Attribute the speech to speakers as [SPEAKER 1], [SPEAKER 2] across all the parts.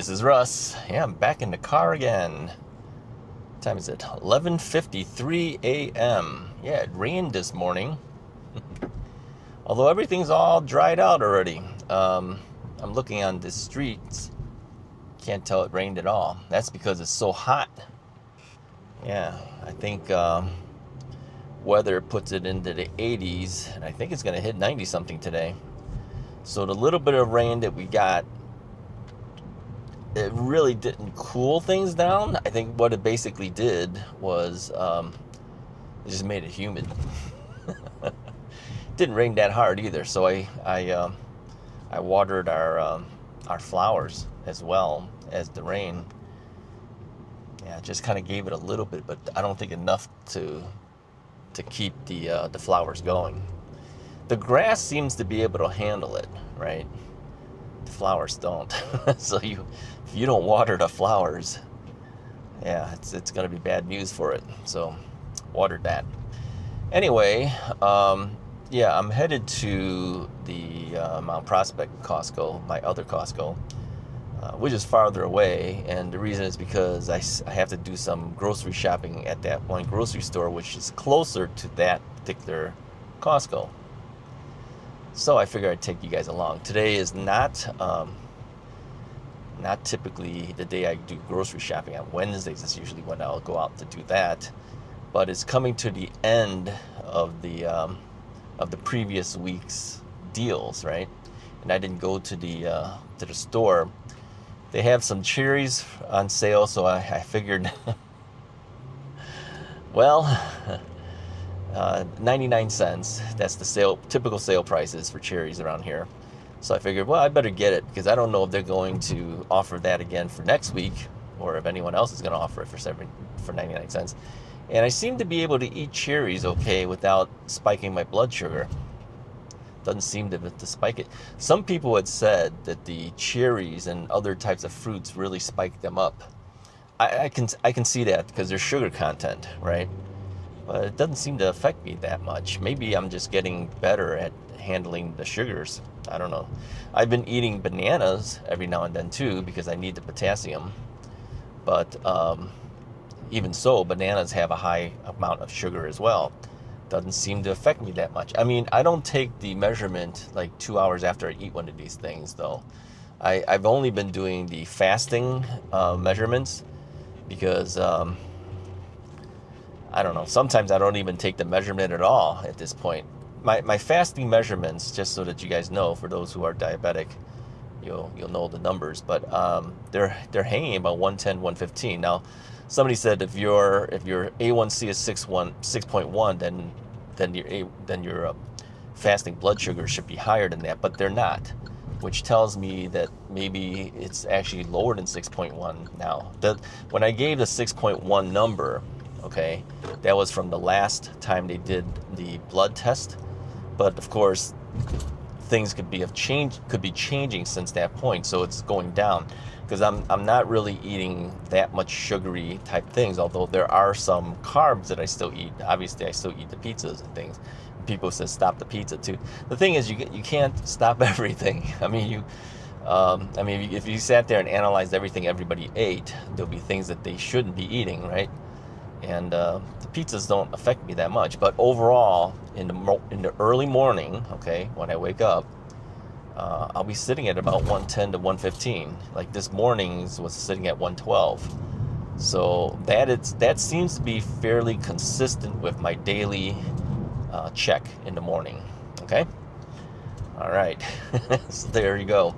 [SPEAKER 1] this is Russ. Yeah, I'm back in the car again. What time is it? 11:53 a.m. Yeah, it rained this morning. Although everything's all dried out already. I'm looking on the streets. Can't tell it rained at all. That's because it's so hot. Yeah, I think weather puts it into the 80s, and I think it's going to hit 90 something today. So the little bit of rain that we got, it really didn't cool things down. I think what it basically did was it just made it humid. Didn't rain that hard either, so I watered our flowers as well as the rain. Yeah, just kind of gave it a little bit, but I don't think enough to keep the flowers going. The grass seems to be able to handle it, right? The flowers don't. So if you don't water the flowers, yeah, it's going to be bad news for it. So watered that. Anyway, yeah, I'm headed to the Mount Prospect Costco, my other Costco, which is farther away. And the reason is because I have to do some grocery shopping at that one grocery store, which is closer to that particular Costco. So I figured I'd take you guys along. Today is not typically the day I do grocery shopping. On Wednesdays is usually when I'll go out to do that. But it's coming to the end of the previous week's deals, right? And I didn't go to the store. They have some cherries on sale, so I figured, well, 99 cents. That's the typical sale prices for cherries around here. So I figured, well, I better get it because I don't know if they're going to offer that again for next week, or if anyone else is going to offer it for 99 cents. And I seem to be able to eat cherries okay without spiking my blood sugar. Doesn't seem to spike it. Some people had said that the cherries and other types of fruits really spike them up. I can see that because there's sugar content, right? But it doesn't seem to affect me that much. Maybe I'm just getting better at handling the sugars. I don't know. I've been eating bananas every now and then too because I need the potassium. But even so, bananas have a high amount of sugar as well. Doesn't seem to affect me that much. I mean, I don't take the measurement like 2 hours after I eat one of these things, though. I've only been doing the fasting measurements because I don't know. Sometimes I don't even take the measurement at all at this point. My fasting measurements, just so that you guys know, for those who are diabetic, you'll know the numbers, but they're hanging about 110, 115. Now, somebody said if your A1C is 6.1, then your fasting blood sugar should be higher than that, but they're not, which tells me that maybe it's actually lower than 6.1 now. When I gave the 6.1 number, okay, that was from the last time they did the blood test, but of course things could be changing since that point, so it's going down. Because I'm not really eating that much sugary type things, although there are some carbs that I still eat. Obviously, I still eat the pizzas and things. People say stop the pizza too. The thing is, you can't stop everything. I mean, if you sat there and analyzed everything everybody ate, there'll be things that they shouldn't be eating, right? And the pizzas don't affect me that much. But overall, in the early morning, okay, when I wake up, I'll be sitting at about 110 to 115. Like this morning's was sitting at 112. So that seems to be fairly consistent with my daily check in the morning. Okay? All right. So there you go.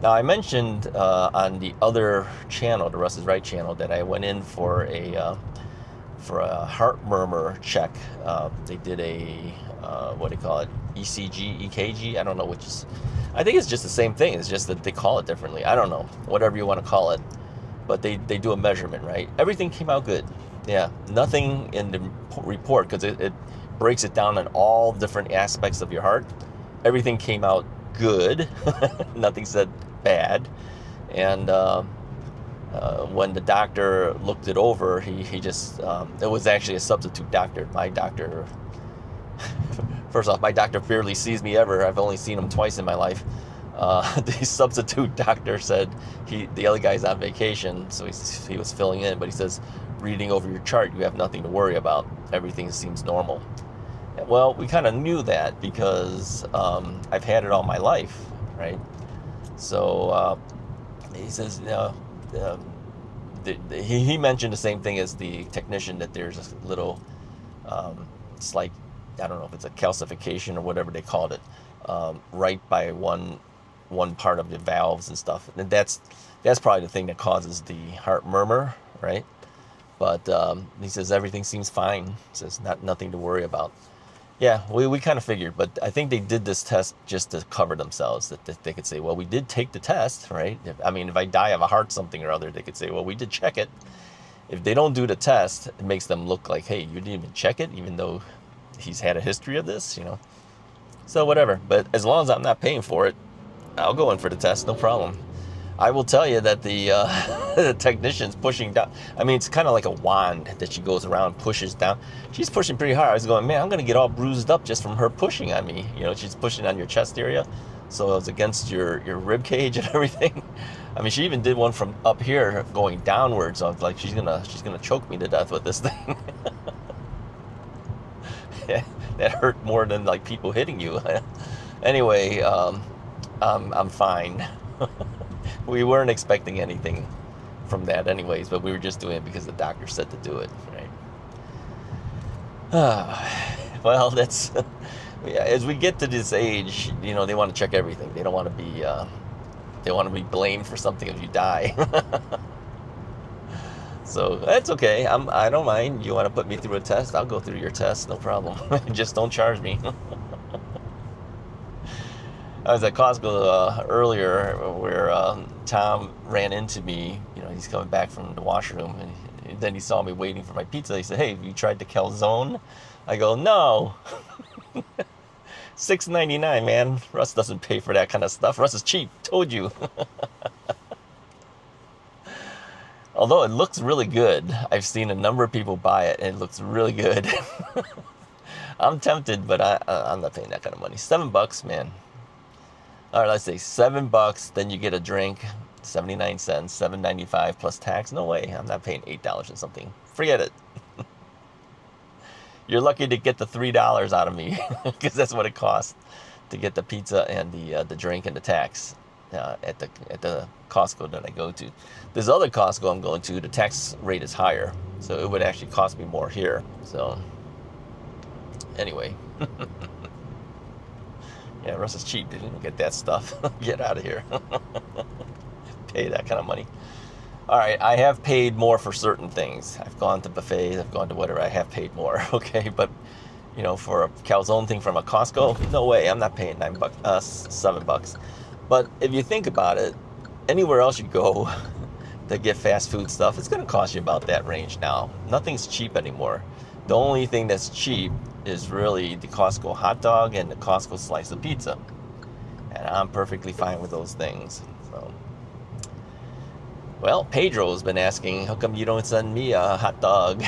[SPEAKER 1] Now I mentioned on the other channel, the Russ is Right channel, that I went in for a heart murmur check. They did a what do you call it? ECG, EKG? I don't know which is. I think it's just the same thing. It's just that they call it differently. I don't know. Whatever you want to call it. But they do a measurement, right? Everything came out good. Yeah. Nothing in the report, because it breaks it down on all different aspects of your heart. Everything came out good. Nothing said bad. And when the doctor looked it over, he just, it was actually a substitute doctor. My doctor, first off, my doctor barely sees me ever. I've only seen him twice in my life. The substitute doctor said the other guy's on vacation, so he was filling in, but he says, reading over your chart, you have nothing to worry about. Everything seems normal. Well, we kind of knew that because I've had it all my life, right? So he says, he mentioned the same thing as the technician, that there's a little, it's like, I don't know if it's a calcification or whatever they called it, right by one part of the valves and stuff. And that's probably the thing that causes the heart murmur, right? But he says everything seems fine. He says nothing to worry about. Yeah, we kind of figured, but I think they did this test just to cover themselves, that they could say, well, we did take the test, right? If I die of a heart something or other, they could say, well, we did check it. If they don't do the test, it makes them look like, hey, you didn't even check it, even though he's had a history of this, So whatever, but as long as I'm not paying for it, I'll go in for the test, no problem. I will tell you that the the technician's pushing down. It's kind of like a wand that she goes around, pushes down. She's pushing pretty hard. I was going, man, I'm going to get all bruised up just from her pushing on me. She's pushing on your chest area, so it's against your rib cage and everything. She even did one from up here going downwards. So I was like, she's gonna choke me to death with this thing. Yeah, that hurt more than like people hitting you. Anyway, I'm fine. We weren't expecting anything from that anyways, but we were just doing it because the doctor said to do it, right? Well, that's as we get to this age, they want to check everything. They don't want to be blamed for something if you die. So that's okay. I don't mind. You want to put me through a test? I'll go through your test, no problem. Just don't charge me. I was at Costco earlier where Tom ran into me. He's coming back from the washroom, and then he saw me waiting for my pizza. He said, hey, have you tried the calzone? I go, no. $6.99, man. Russ doesn't pay for that kind of stuff. Russ is cheap. Told you. Although it looks really good. I've seen a number of people buy it, and it looks really good. I'm tempted, but I'm not paying that kind of money. $7, man. All right, let's say $7. Then you get a drink, 79 cents, $7.95 plus tax. No way, I'm not paying $8 and something. Forget it. You're lucky to get the $3 out of me, because that's what it costs to get the pizza and the drink and the tax at the Costco that I go to. This other Costco I'm going to, the tax rate is higher, so it would actually cost me more here. So anyway. Yeah, Russ is cheap. They didn't get that stuff. Get out of here. Pay that kind of money. All right, I have paid more for certain things. I've gone to buffets. I've gone to whatever. I have paid more. Okay, but for a calzone thing from a Costco, no way. I'm not paying $7. But if you think about it, anywhere else you go to get fast food stuff, it's going to cost you about that range now. Nothing's cheap anymore. The only thing that's cheap is really the Costco hot dog and the Costco slice of pizza. And I'm perfectly fine with those things. So, well, Pedro's been asking, how come you don't send me a hot dog?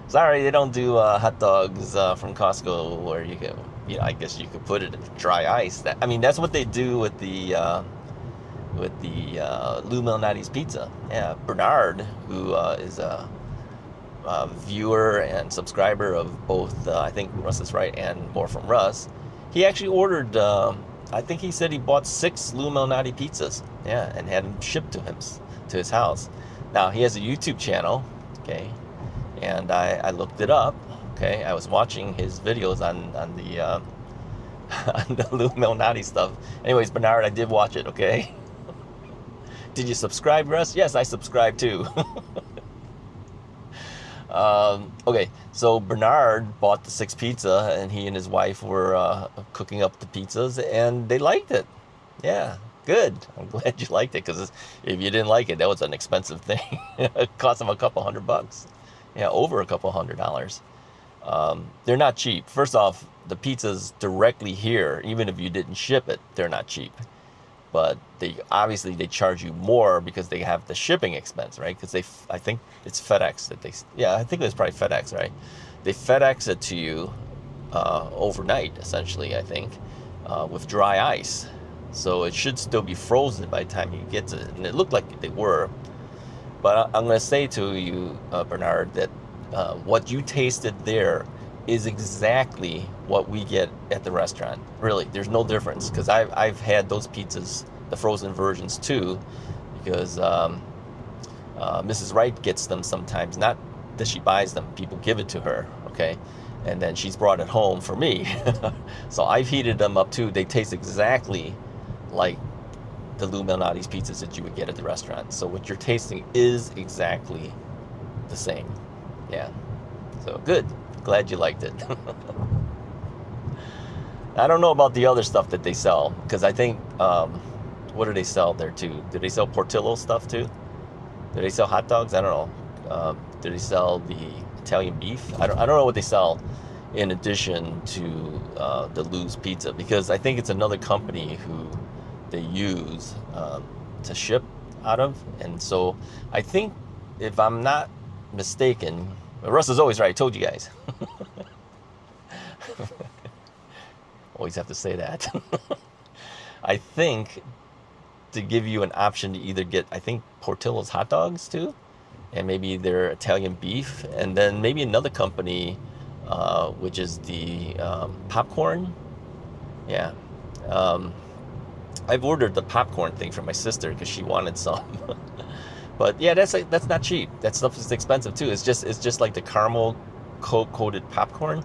[SPEAKER 1] Sorry, they don't do hot dogs from Costco where you can, I guess you could put it in dry ice. That's what they do with the Lou Malnati's pizza. Yeah, Bernard, who is a viewer and subscriber of both, I think Russ is right, and More from Russ, he actually ordered, I think he said he bought 6 Lou Malnati pizzas, yeah, and had them shipped to his house. Now, he has a YouTube channel, okay, and I looked it up, okay. I was watching his videos on the on the Lou Malnati stuff. Anyways, Bernard, I did watch it, okay. Did you subscribe, Russ? Yes, I subscribe too. Okay, so Bernard bought the 6 pizza, and he and his wife were cooking up the pizzas, and they liked it. Yeah, good. I'm glad you liked it, because if you didn't like it, that was an expensive thing. It cost them a couple $100. Yeah, over a couple $100. They're not cheap. First off, the pizzas directly here, even if you didn't ship it, they're not cheap. But they charge you more because they have the shipping expense, right? Because I think it's FedEx I think it was probably FedEx, right? They FedEx it to you overnight, essentially, I think. with dry ice. So it should still be frozen by the time you get to it. And it looked like they were. But I'm going to say to you, Bernard, that what you tasted there is exactly what we get at the restaurant. Really, there's no difference. Because I've had those pizzas, the frozen versions too, because Mrs. Wright gets them sometimes. Not that she buys them, people give it to her, okay? And then she's brought it home for me. So I've heated them up too. They taste exactly like the Lou Malnati's pizzas that you would get at the restaurant. So what you're tasting is exactly the same. Yeah. So good. Glad you liked it. I don't know about the other stuff that they sell, because I think, what do they sell there too? Do they sell Portillo stuff too? Do they sell hot dogs? I don't know. Do they sell the Italian beef? I don't know what they sell in addition to the Lou's Pizza, because I think it's another company who they use to ship out of. And so I think, if I'm not mistaken, Russ is always right. I told you guys. Always have to say that. I think to give you an option to either get, I think, Portillo's hot dogs too, and maybe their Italian beef, and then maybe another company, which is the popcorn. Yeah. I've ordered the popcorn thing for my sister because she wanted some. But yeah, that's not cheap. That stuff is expensive too. It's just like the caramel coated popcorn.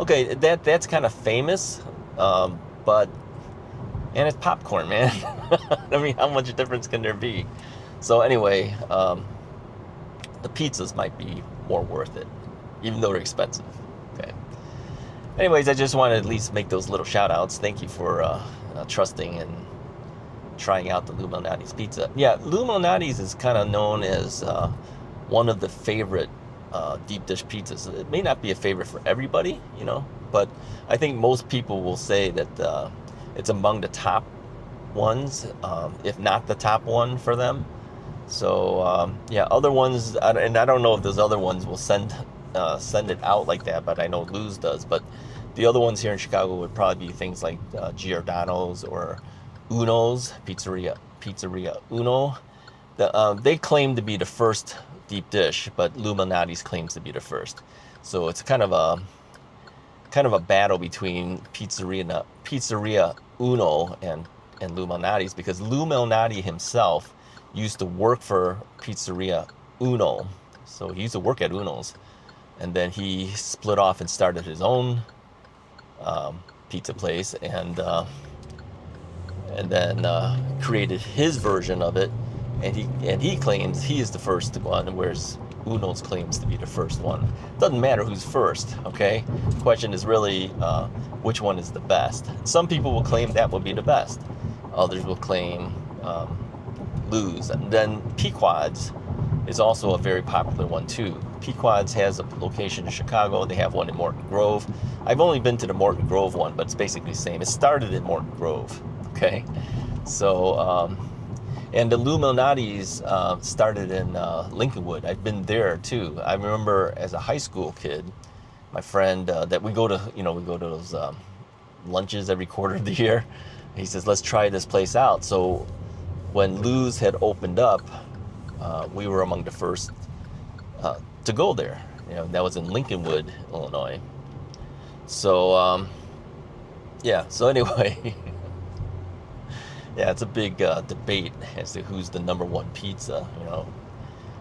[SPEAKER 1] Okay, that's kind of famous, but and it's popcorn, man. I mean, how much difference can there be? So anyway, the pizzas might be more worth it, even though they're expensive. Okay. Anyways, I just wanted to at least make those little shout outs. Thank you for trusting and trying out the Lou Malnati's pizza. Yeah, Lou Malnati's is kind of known as one of the favorite deep dish pizzas. It may not be a favorite for everybody, you know, but I think most people will say that it's among the top ones, if not the top one for them. So yeah, other ones, and I don't know if those other ones will send it out like that, but I know Lou's does. But the other ones here in Chicago would probably be things like Giordano's or Uno's, Pizzeria Uno. They claim to be the first deep dish, but Lou Malnati's claims to be the first. So it's kind of a battle between Pizzeria Uno and Lou Malnati's, because Lou Malnati himself used to work for Pizzeria Uno. So he used to work at Uno's, and then he split off and started his own pizza place, and then created his version of it, and he claims he is the first one, whereas Uno's claims to be the first one. Doesn't matter who's first, okay? The question is really which one is the best. Some people will claim that will be the best. Others will claim Lou's. And then Pequod's is also a very popular one too. Pequod's has a location in Chicago. They have one in Morton Grove. I've only been to the Morton Grove one, but it's basically the same. It started in Morton Grove, okay? So, and the Lou Malnati's started in Lincolnwood. I've been there too. I remember as a high school kid, my friend that we go to those lunches every quarter of the year. He says, let's try this place out. So when Lou's had opened up, we were among the first to go there. You know, that was in Lincolnwood, Illinois. So yeah. So anyway, yeah, it's a big debate as to who's the number one pizza. You know,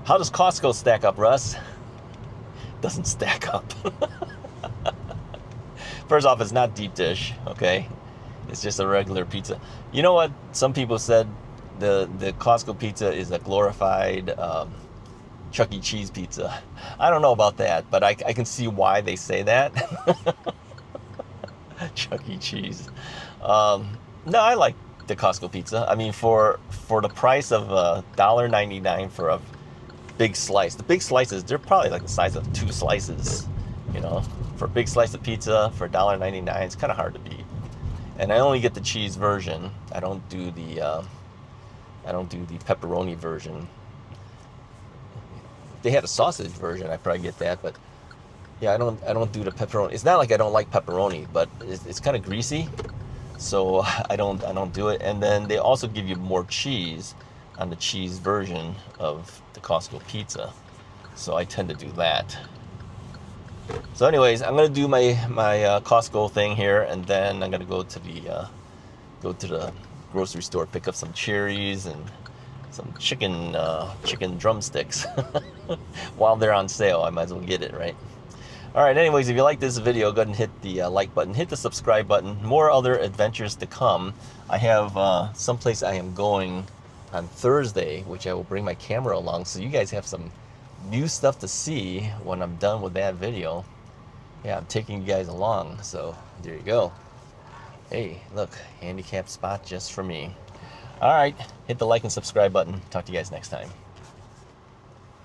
[SPEAKER 1] how does Costco stack up, Russ? Doesn't stack up. First off, it's not deep dish. Okay, it's just a regular pizza. You know what? Some people said the Costco pizza is a glorified Chuck E. Cheese pizza. I don't know about that, but I can see why they say that. Chuck E. Cheese. No, I like the Costco pizza. I mean, for the price of $1.99 for a big slice. The big slices, they're probably like the size of 2 slices. You know, for a big slice of pizza for $1.99, it's kind of hard to beat. And I only get the cheese version. I don't do the pepperoni version. If they had a sausage version, I'd probably get that, but yeah, I don't do the pepperoni. It's not like I don't like pepperoni, but it's kind of greasy. so I don't do it. And then they also give you more cheese on the cheese version of the Costco pizza, so I tend to do that. So anyways, I'm gonna do my Costco thing here, and then I'm gonna go to the grocery store, pick up some cherries and some chicken drumsticks. While they're on sale, I might as well get it, right? All right, anyways, if you like this video, go ahead and hit the like button, hit the subscribe button. More other adventures to come. I have someplace I am going on Thursday, which I will bring my camera along, so you guys have some new stuff to see when I'm done with that video. Yeah, I'm taking you guys along, so there you go. Hey, look, handicap spot just for me. All right, hit the like and subscribe button. Talk to you guys next time.